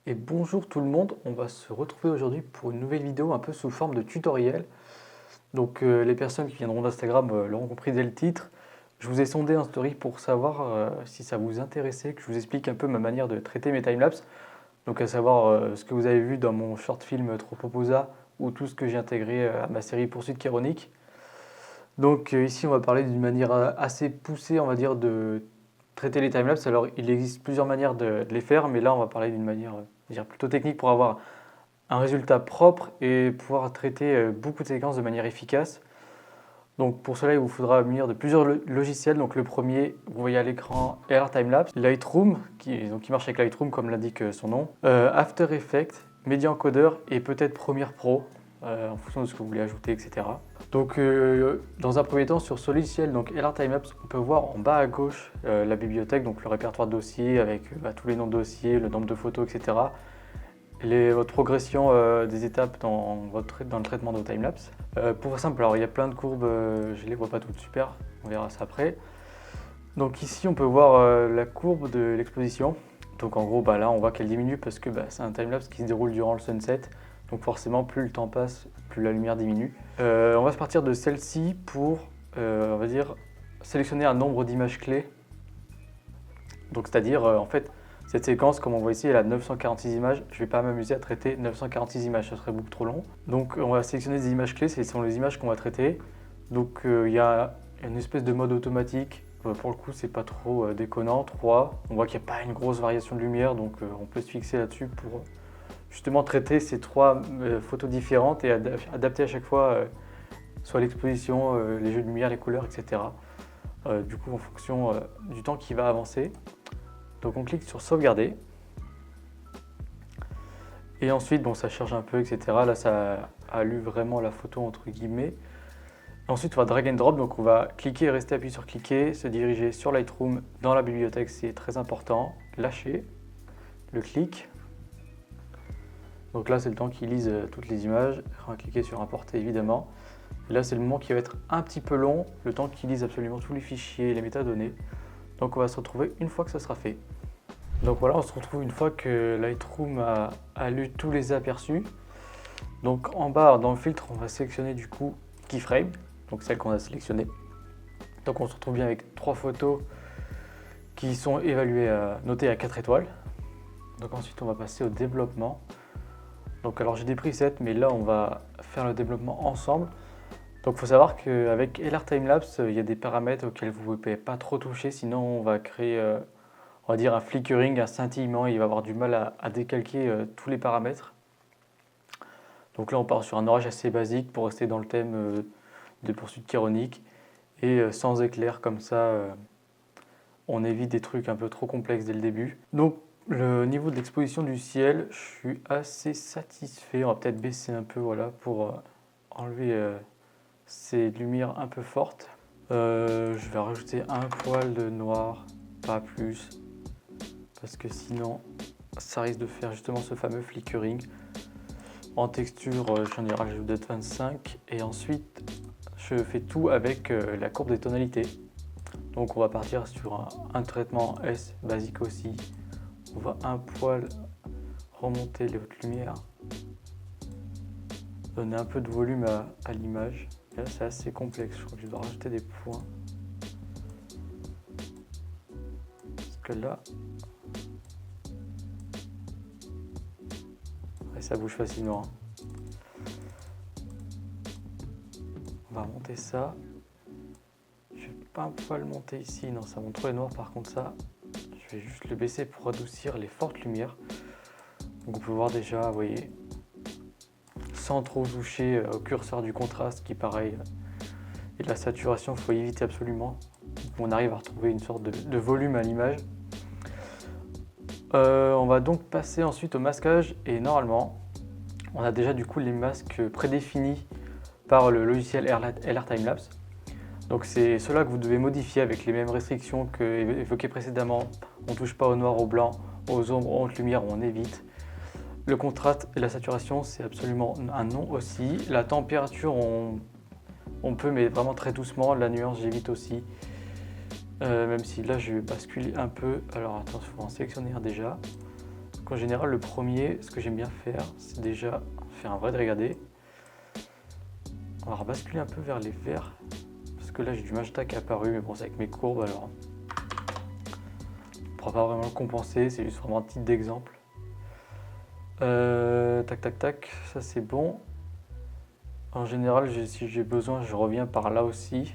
Et bonjour tout le monde, on va se retrouver aujourd'hui pour une nouvelle vidéo un peu sous forme de tutoriel. Donc les personnes qui viendront d'Instagram l'auront compris dès le titre. Je vous ai sondé en story pour savoir si ça vous intéressait, que je vous explique un peu ma manière de traiter mes timelapses. Donc à savoir ce que vous avez vu dans mon short film Tropoposa ou tout ce que j'ai intégré à ma série Poursuite Chironique. Donc ici on va parler d'une manière assez poussée, on va dire, de traiter les timelapses. Alors il existe plusieurs manières de les faire, mais là on va parler d'une manière plutôt technique pour avoir un résultat propre et pouvoir traiter beaucoup de séquences de manière efficace. Donc pour cela, il vous faudra munir de plusieurs logiciels. Donc le premier, vous voyez à l'écran LR Timelapse, Lightroom, qui marche avec Lightroom comme l'indique son nom, After Effects, Media Encoder et peut-être Premiere Pro, en fonction de ce que vous voulez ajouter, etc. Donc dans un premier temps, sur ce logiciel, donc LR Timelapse, on peut voir en bas à gauche la bibliothèque, donc le répertoire de dossiers avec tous les noms de dossiers, le nombre de photos, etc. Votre progression des étapes dans le traitement de vos timelapses. Pour faire simple, alors il y a plein de courbes, je ne les vois pas toutes super, on verra ça après. Donc ici on peut voir la courbe de l'exposition. Donc en gros là on voit qu'elle diminue parce que c'est un timelapse qui se déroule durant le sunset. Donc forcément plus le temps passe, plus la lumière diminue. On va se partir de celle-ci pour on va dire sélectionner un nombre d'images clés. Donc c'est-à-dire en fait cette séquence, comme on voit ici, elle a 946 images. Je ne vais pas m'amuser à traiter 946 images, ça serait beaucoup trop long. Donc on va sélectionner des images clés, ce sont les images qu'on va traiter. Donc il y a une espèce de mode automatique. Pour le coup, c'est pas trop déconnant. 3. On voit qu'il n'y a pas une grosse variation de lumière, donc on peut se fixer là-dessus pour justement traiter ces 3 photos différentes et adapter à chaque fois soit l'exposition, les jeux de lumière, les couleurs, etc. Du coup, en fonction du temps qui va avancer. Donc on clique sur sauvegarder. Et ensuite, ça charge un peu, etc. Là, ça a lu vraiment la photo entre guillemets. Ensuite, on va drag and drop. Donc on va cliquer et rester appuyé sur cliquer, se diriger sur Lightroom dans la bibliothèque, c'est très important. Lâcher le clic. Donc là, c'est le temps qu'il lise toutes les images. On va cliquer sur importer évidemment. Et là, c'est le moment qui va être un petit peu long, le temps qu'il lise absolument tous les fichiers, les métadonnées. Donc on va se retrouver une fois que ça sera fait. Donc voilà, on se retrouve une fois que Lightroom a lu tous les aperçus. Donc en bas, dans le filtre, on va sélectionner du coup Keyframe, donc celle qu'on a sélectionnée. Donc on se retrouve bien avec 3 photos qui sont notées à 4 étoiles. Donc ensuite, on va passer au développement. Donc alors j'ai des presets, mais là, on va faire le développement ensemble. Donc il faut savoir qu'avec LR Timelapse, il y a des paramètres auxquels vous ne pouvez pas trop toucher, sinon on va créer on va dire un flickering, un scintillement, il va avoir du mal à décalquer tous les paramètres. Donc là on part sur un orage assez basique pour rester dans le thème de poursuite chironique et sans éclair comme ça on évite des trucs un peu trop complexes dès le début. Donc le niveau de l'exposition du ciel, je suis assez satisfait, on va peut-être baisser un peu pour enlever ces lumières un peu fortes. Je vais rajouter un poil de noir, pas plus. Parce que sinon ça risque de faire justement ce fameux flickering. En texture, j'en ai rajouté peut-être 25 et ensuite je fais tout avec la courbe des tonalités. Donc on va partir sur un traitement S basique aussi. On va un poil remonter les hautes lumières, donner un peu de volume à l'image. Là c'est assez complexe, je crois que je dois rajouter des points. Parce que là, ça bouge facilement. On va monter ça. Je vais pas un poil monter ici, non ça monte trop les noirs, par contre ça, je vais juste le baisser pour adoucir les fortes lumières. Donc on peut voir déjà, vous voyez, sans trop toucher au curseur du contraste qui pareil, et de la saturation, il faut éviter absolument. On arrive à retrouver une sorte de volume à l'image. On va donc passer ensuite au masquage et normalement, on a déjà du coup les masques prédéfinis par le logiciel LR Timelapse. Donc c'est cela que vous devez modifier avec les mêmes restrictions que évoquées précédemment. On ne touche pas au noir, au blanc, aux ombres, aux hautes lumières, on évite. Le contraste et la saturation, c'est absolument un non aussi. La température, on peut, mais vraiment très doucement. La nuance, j'évite aussi. Même si là, je vais basculer un peu. Alors attends, il faut en sélectionner un déjà. Donc en général, le premier, ce que j'aime bien faire, c'est déjà faire un vrai dégradé. On va rebasculer un peu vers les verts, parce que là j'ai du magenta qui est apparu, mais bon c'est avec mes courbes alors. On ne pourra pas vraiment le compenser, c'est juste vraiment un titre d'exemple. Tac tac tac, ça c'est bon. En général, si j'ai besoin, je reviens par là aussi.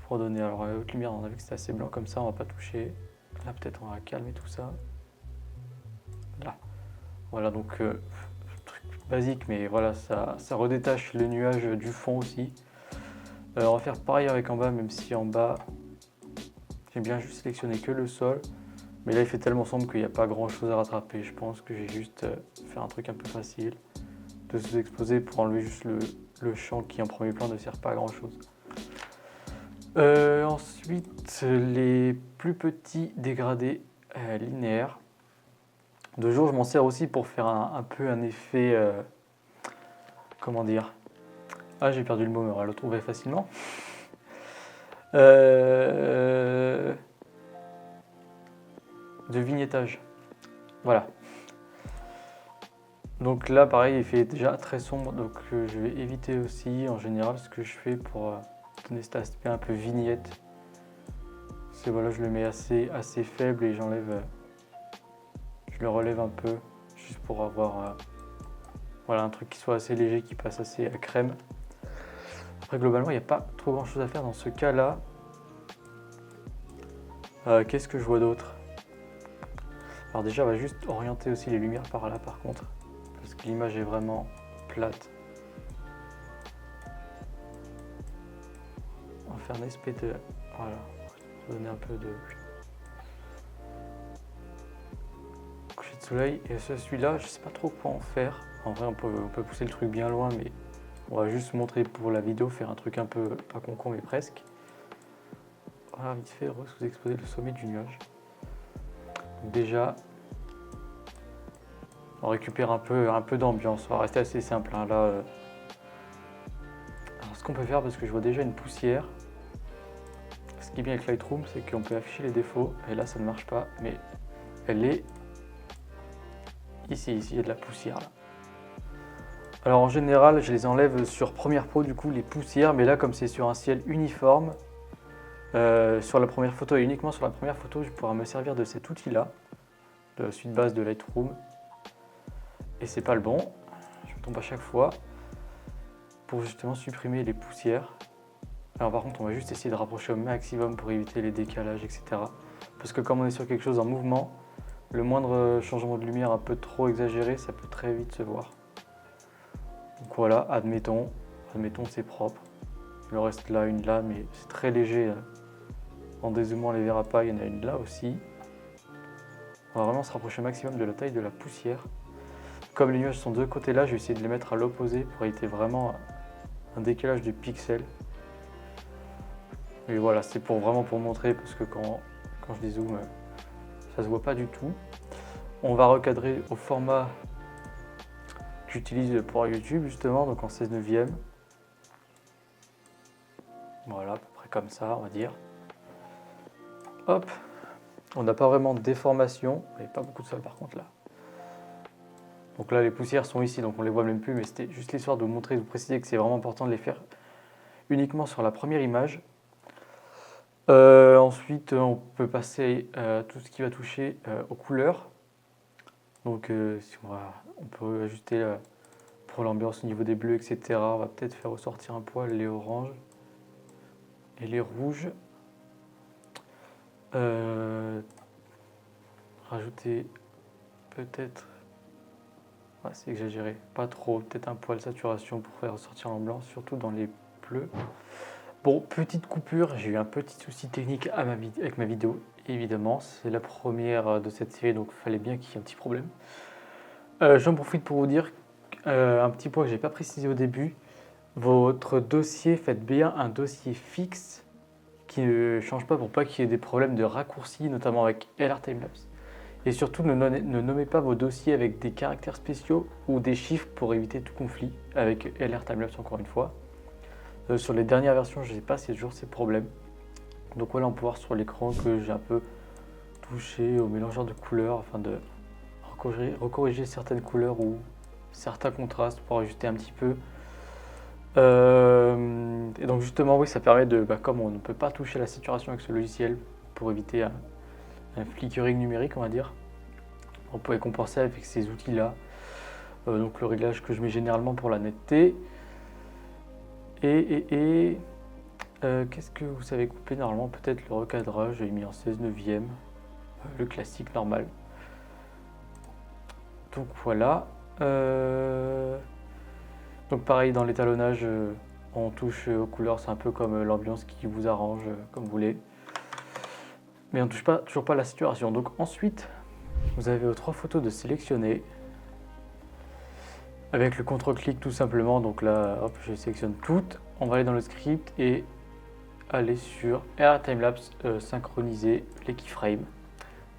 Pour donner, alors la haute lumière, on a vu que c'était assez blanc comme ça, on va pas toucher. Là peut-être on va calmer tout ça. Là. Voilà, donc truc basique, mais voilà, ça redétache les nuages du fond aussi. On va faire pareil avec en bas, même si en bas, j'ai bien juste sélectionné que le sol. Mais là, il fait tellement sombre qu'il n'y a pas grand chose à rattraper. Je pense que j'ai juste faire un truc un peu facile, de sous-exposer pour enlever juste le champ qui en premier plan ne sert pas à grand chose. Ensuite, les plus petits dégradés linéaires. De jour, je m'en sers aussi pour faire un peu un effet, comment dire, ah j'ai perdu le mot, mais on va le trouver facilement. De vignettage, voilà. Donc là pareil, il fait déjà très sombre, donc je vais éviter aussi en général ce que je fais pour donner cet aspect un peu vignette. C'est voilà, je le mets assez faible et j'enlève, je le relève un peu, juste pour avoir voilà, un truc qui soit assez léger, qui passe assez à crème. Après globalement, il n'y a pas trop grand chose à faire dans ce cas-là. Qu'est-ce que je vois d'autre? Alors déjà, on va juste orienter aussi les lumières par là par contre, parce que l'image est vraiment plate. On va faire un espèce de... Voilà, donner un peu de... coucher de soleil. Et celui-là, je sais pas trop quoi en faire. En vrai, on peut pousser le truc bien loin, mais on va juste montrer pour la vidéo, faire un truc un peu, pas concon, mais presque. Voilà, vite fait, sous-exposer le sommet du nuage. Donc déjà, on récupère un peu d'ambiance. On va rester assez simple hein, là. Alors, ce qu'on peut faire, parce que je vois déjà une poussière. Ce qui est bien avec Lightroom, c'est qu'on peut afficher les défauts. Et là, ça ne marche pas, mais elle est ici. Ici, il y a de la poussière là. Alors en général, je les enlève sur première peau, du coup, les poussières. Mais là, comme c'est sur un ciel uniforme, sur la première photo et uniquement sur la première photo, je pourrais me servir de cet outil-là, de la suite base de Lightroom. Et c'est pas le bon, je me trompe à chaque fois, pour justement supprimer les poussières. Alors par contre, on va juste essayer de rapprocher au maximum pour éviter les décalages, etc. Parce que comme on est sur quelque chose en mouvement, le moindre changement de lumière un peu trop exagéré, ça peut très vite se voir. Donc voilà, admettons c'est propre. Il en reste là, une là, mais c'est très léger. En dézoomant, on les verra pas, il y en a une là aussi. On va vraiment se rapprocher au maximum de la taille de la poussière. Comme les nuages sont de ce côté là, je vais essayer de les mettre à l'opposé pour éviter vraiment un décalage de pixels. Et voilà, c'est vraiment pour montrer, parce que quand je dézoome, ça se voit pas du tout. On va recadrer au format que j'utilise pour YouTube justement, donc en 16/9. Voilà, à peu près comme ça, on va dire. Hop, on n'a pas vraiment de déformation, il n'y a pas beaucoup de sol par contre là. Donc là les poussières sont ici, donc on les voit même plus, mais c'était juste l'histoire de vous montrer, de vous préciser que c'est vraiment important de les faire uniquement sur la première image. Ensuite on peut passer à tout ce qui va toucher aux couleurs. Donc si on peut ajuster pour l'ambiance au niveau des bleus, etc. On va peut-être faire ressortir un poil les oranges et les rouges. Rajouter peut-être, ouais, c'est exagéré, pas trop, peut-être un poil saturation pour faire ressortir l'ambiance, surtout dans les bleus. Bon, petite coupure, j'ai eu un petit souci technique avec ma vidéo, évidemment, c'est la première de cette série, donc il fallait bien qu'il y ait un petit problème. J'en profite pour vous dire un petit point que je n'ai pas précisé au début. Votre dossier, faites bien un dossier fixe qui ne change pas pour pas qu'il y ait des problèmes de raccourcis, notamment avec LR Timelapse. Et surtout, ne nommez pas vos dossiers avec des caractères spéciaux ou des chiffres pour éviter tout conflit avec LR Timelapse, encore une fois. Sur les dernières versions, je ne sais pas si c'est toujours ces problèmes. Donc voilà, on peut voir sur l'écran que j'ai un peu toucher au mélangeur de couleurs afin de recorriger certaines couleurs ou certains contrastes pour ajuster un petit peu. Et donc justement oui, ça permet de, comme on ne peut pas toucher la saturation avec ce logiciel pour éviter un flickering numérique on va dire, on pourrait compenser avec ces outils là. Donc le réglage que je mets généralement pour la netteté. Qu'est-ce que vous savez couper normalement? Peut-être le recadrage, j'ai mis en 16/9, le classique normal. Donc voilà. Donc pareil dans l'étalonnage, on touche aux couleurs, c'est un peu comme l'ambiance qui vous arrange, comme vous voulez. Mais on ne touche toujours pas la saturation. Donc ensuite, vous avez vos 3 photos de sélectionner. Avec le contrôle-clic tout simplement, donc là, hop, je sélectionne toutes. On va aller dans le script et aller sur Air Timelapse, synchroniser les keyframes.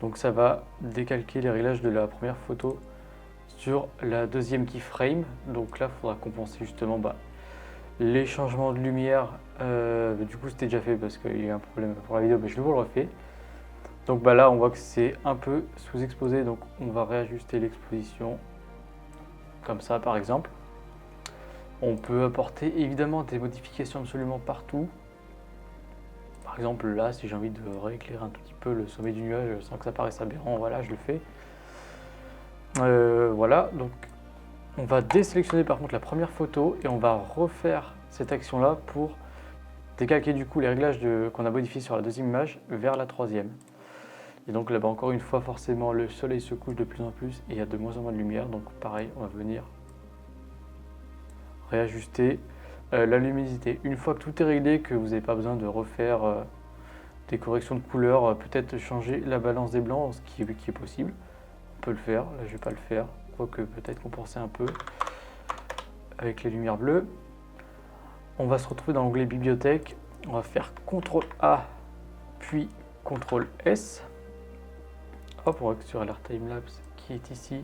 Donc ça va décalquer les réglages de la première photo sur la deuxième keyframe. Donc là, il faudra compenser justement les changements de lumière. Du coup, c'était déjà fait parce qu'il y a eu un problème pour la vidéo, mais je vous le refais. Donc là, on voit que c'est un peu sous-exposé, donc on va réajuster l'exposition. Comme ça par exemple. On peut apporter évidemment des modifications absolument partout. Par exemple là, si j'ai envie de rééclairer un tout petit peu le sommet du nuage sans que ça paraisse aberrant, voilà, je le fais. Voilà, donc on va désélectionner par contre la première photo et on va refaire cette action là pour décalquer du coup les réglages qu'on a modifiés sur la deuxième image vers la troisième. Et donc là-bas encore une fois forcément le soleil se couche de plus en plus et il y a de moins en moins de lumière, donc pareil on va venir réajuster la luminosité. Une fois que tout est réglé, que vous n'avez pas besoin de refaire des corrections de couleurs, peut-être changer la balance des blancs, ce qui est possible, on peut le faire. Là je ne vais pas le faire, quoique peut-être compenser un peu avec les lumières bleues. On va se retrouver dans l'onglet bibliothèque, on va faire CTRL A puis CTRL S. Hop, on va sur l'Air Timelapse qui est ici.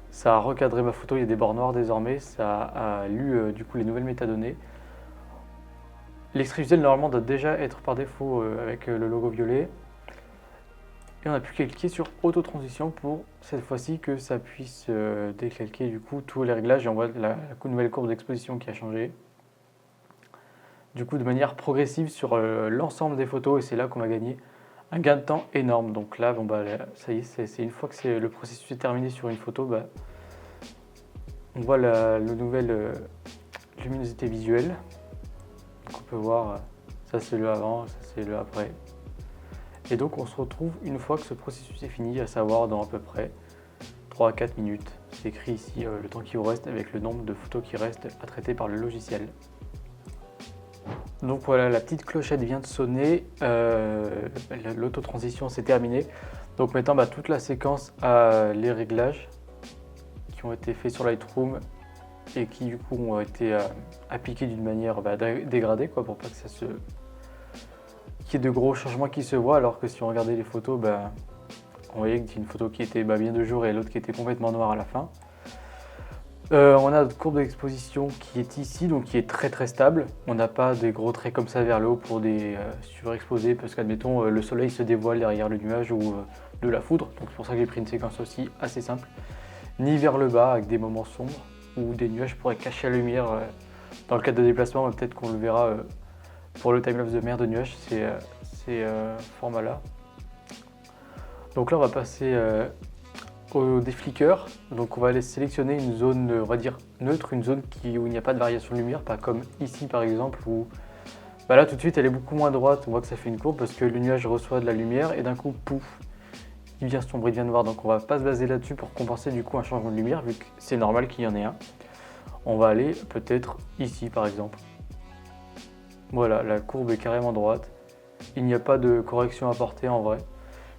Ça a recadré ma photo, il y a des bords noirs désormais, ça a lu du coup les nouvelles métadonnées. L'extrait visuel normalement doit déjà être par défaut avec le logo violet. Et on n'a plus qu'à cliquer sur auto-transition pour cette fois-ci que ça puisse décalquer du coup tous les réglages et on voit la nouvelle courbe d'exposition qui a changé. Du coup de manière progressive sur l'ensemble des photos et c'est là qu'on va gagner un gain de temps énorme. Donc là, ça y est, c'est une fois que le processus est terminé sur une photo, on voit la nouvelle luminosité visuelle. Donc on peut voir, ça c'est le avant, ça c'est le après. Et donc on se retrouve une fois que ce processus est fini, à savoir dans à peu près 3 à 4 minutes. C'est écrit ici le temps qui vous reste avec le nombre de photos qui restent à traiter par le logiciel. Donc voilà, la petite clochette vient de sonner, l'autotransition c'est terminé. Donc maintenant toute la séquence a les réglages qui ont été faits sur Lightroom et qui du coup ont été appliqués d'une manière dégradée pour pas que qu'il y ait de gros changements qui se voient, alors que si on regardait les photos, on voyait qu'il y a une photo qui était bien de jour et l'autre qui était complètement noire à la fin. On a notre courbe d'exposition qui est ici, donc qui est très stable. On n'a pas des gros traits comme ça vers le haut pour des surexposés, parce qu'admettons le soleil se dévoile derrière le nuage ou de la foudre. Donc c'est pour ça que j'ai pris une séquence aussi assez simple. Ni vers le bas avec des moments sombres où des nuages pourraient cacher la lumière dans le cadre de déplacement, mais peut-être qu'on le verra pour le timelapse de mer de nuages, ces formats-là. Donc là on va passer au défliqueur, donc on va aller sélectionner une zone, on va dire neutre, une zone où il n'y a pas de variation de lumière, pas comme ici par exemple où là tout de suite elle est beaucoup moins droite, on voit que ça fait une courbe parce que le nuage reçoit de la lumière et d'un coup pouf, il devient sombre, il devient noir, donc on va pas se baser là-dessus pour compenser du coup un changement de lumière vu que c'est normal qu'il y en ait un. On va aller peut-être ici par exemple. Voilà, la courbe est carrément droite, il n'y a pas de correction à apporter en vrai.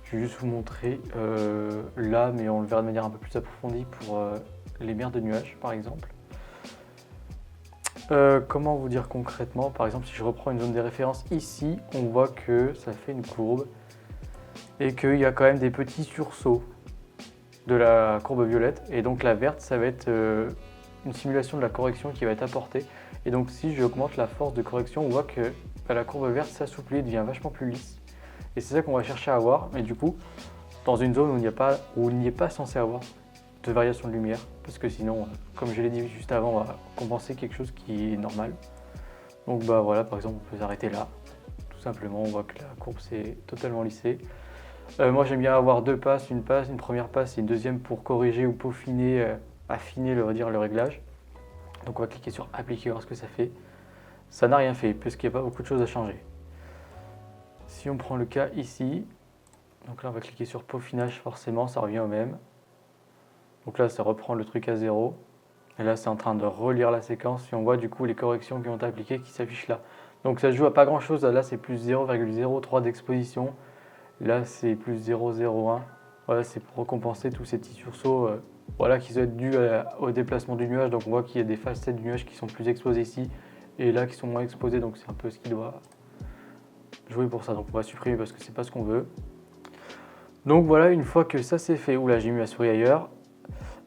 Je vais juste vous montrer là, mais on le verra de manière un peu plus approfondie pour les mers de nuages par exemple. Comment vous dire concrètement? Par exemple, si je reprends une zone des références ici, on voit que ça fait une courbe et qu'il y a quand même des petits sursauts de la courbe violette. Et donc la verte, ça va être une simulation de la correction qui va être apportée. Et donc si j'augmente la force de correction, on voit que la courbe verte s'assouplit, devient vachement plus lisse. Et c'est ça qu'on va chercher à avoir, mais du coup, dans une zone où il n'y est pas censé avoir de variation de lumière, parce que sinon, comme je l'ai dit juste avant, on va compenser quelque chose qui est normal. Donc bah voilà, par exemple, on peut s'arrêter là. Tout simplement, on voit que la courbe s'est totalement lissée. Moi, j'aime bien avoir deux passes, une première passe et une deuxième pour corriger ou peaufiner, affiner on va dire, le réglage. Donc on va cliquer sur appliquer, voir ce que ça fait. Ça n'a rien fait, puisqu'il n'y a pas beaucoup de choses à changer. Si on prend le cas ici, donc là on va cliquer sur peaufinage, forcément ça revient au même. Donc là ça reprend le truc à 0. Et là c'est en train de relire la séquence et on voit du coup les corrections qui ont été appliquées qui s'affichent là. Donc ça se joue à pas grand chose, là c'est plus 0,03 d'exposition. Là c'est plus 0,01. Voilà, c'est pour récompenser tous ces petits sursauts voilà, qui doivent être dus au déplacement du nuage. Donc on voit qu'il y a des facettes du nuage qui sont plus exposées ici et là qui sont moins exposées. Donc c'est un peu ce qui doit jouer pour ça. Donc on va supprimer parce que c'est pas ce qu'on veut. Donc voilà, une fois que ça c'est fait, oula j'ai mis ma souris ailleurs.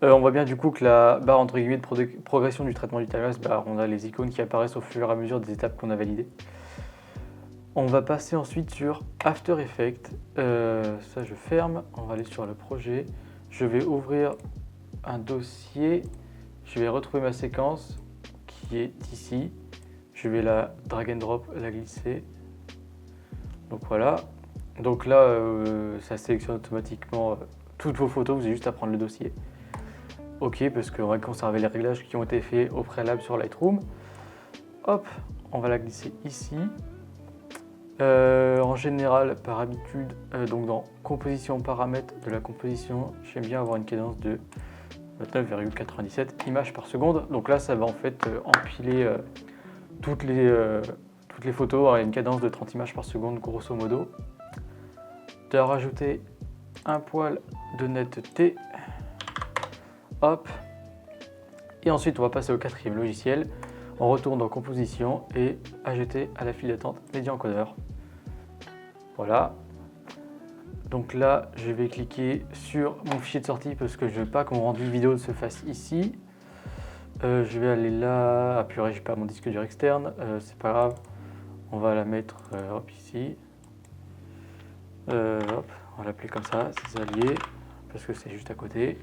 On voit bien du coup que la barre entre guillemets de progression du traitement du timelapse, on a les icônes qui apparaissent au fur et à mesure des étapes qu'on a validées. On va passer ensuite sur After Effects. Ça je ferme, on va aller sur le projet. Je vais ouvrir un dossier, je vais retrouver ma séquence qui est ici. Je vais la drag and drop, la glisser. Donc voilà. Donc là, ça sélectionne automatiquement toutes vos photos, vous avez juste à prendre le dossier. Ok, parce qu'on va conserver les réglages qui ont été faits au préalable sur Lightroom. Hop, on va la glisser ici. En général, par habitude, donc dans composition paramètres de la composition, j'aime bien avoir une cadence de 29,97 images par seconde. Donc là, ça va en fait empiler toutes les photos à une cadence de 30 images par seconde, grosso modo. De rajouter un poil de netteté. Hop. Et ensuite, on va passer au quatrième logiciel. On retourne dans composition et ajouter à la file d'attente média encodeur. Voilà. Donc là, je vais cliquer sur mon fichier de sortie parce que je ne veux pas que mon rendu vidéo se fasse ici. Je vais aller là. Ah purée, j'ai pas mon disque dur externe. C'est pas grave. On va la mettre hop, ici. Hop, on va l'appeler comme ça, c'est allié, parce que c'est juste à côté.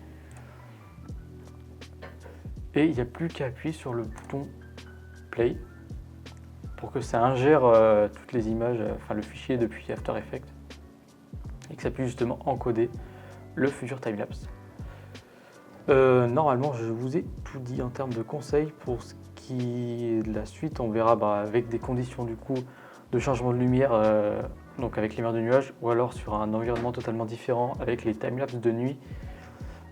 Et il n'y a plus qu'à appuyer sur le bouton Play pour que ça ingère toutes les images, enfin le fichier depuis After Effects et que ça puisse justement encoder le futur timelapse. Normalement, je vous ai tout dit en termes de conseils. Pour ce qui est de la suite, on verra avec des conditions du coup de changement de lumière, donc avec les mers de nuages, ou alors sur un environnement totalement différent avec les timelapses de nuit.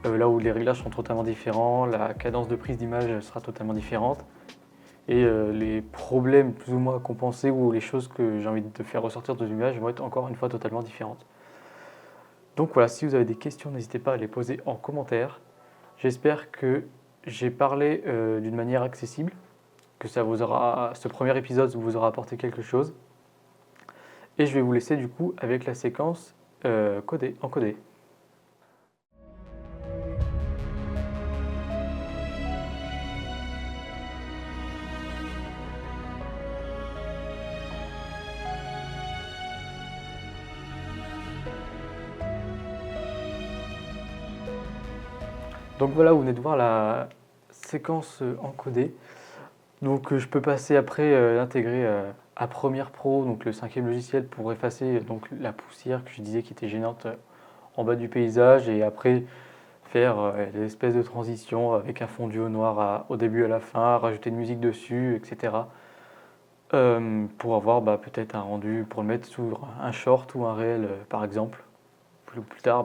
Là où les réglages sont totalement différents, la cadence de prise d'image sera totalement différente et les problèmes plus ou moins à compenser ou les choses que j'ai envie de faire ressortir de l'image vont être encore une fois totalement différentes. Donc voilà, si vous avez des questions, n'hésitez pas à les poser en commentaire. J'espère que j'ai parlé d'une manière accessible, que ce premier épisode vous aura apporté quelque chose. Et je vais vous laisser du coup avec la séquence encodée. Donc voilà, vous venez de voir la séquence encodée. Donc je peux passer après l'intégrer à Premiere Pro, donc le 5e logiciel, pour effacer donc la poussière que je disais qui était gênante en bas du paysage et après faire des espèces de transitions avec un fondu au noir au début et à la fin, rajouter une musique dessus, etc. Pour avoir peut-être un rendu, pour le mettre sur un short ou un réel par exemple. Plus tard,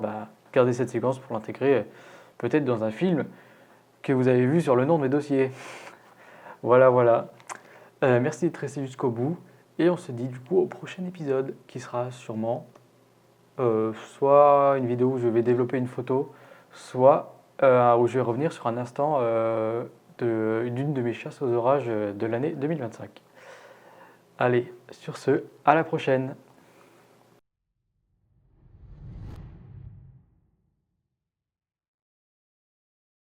garder cette séquence pour l'intégrer peut-être dans un film que vous avez vu sur le nom de mes dossiers. Voilà. Merci d'être resté jusqu'au bout et on se dit du coup au prochain épisode qui sera sûrement soit une vidéo où je vais développer une photo, soit où je vais revenir sur un instant d'une de mes chasses aux orages de l'année 2025. Allez, sur ce, à la prochaine.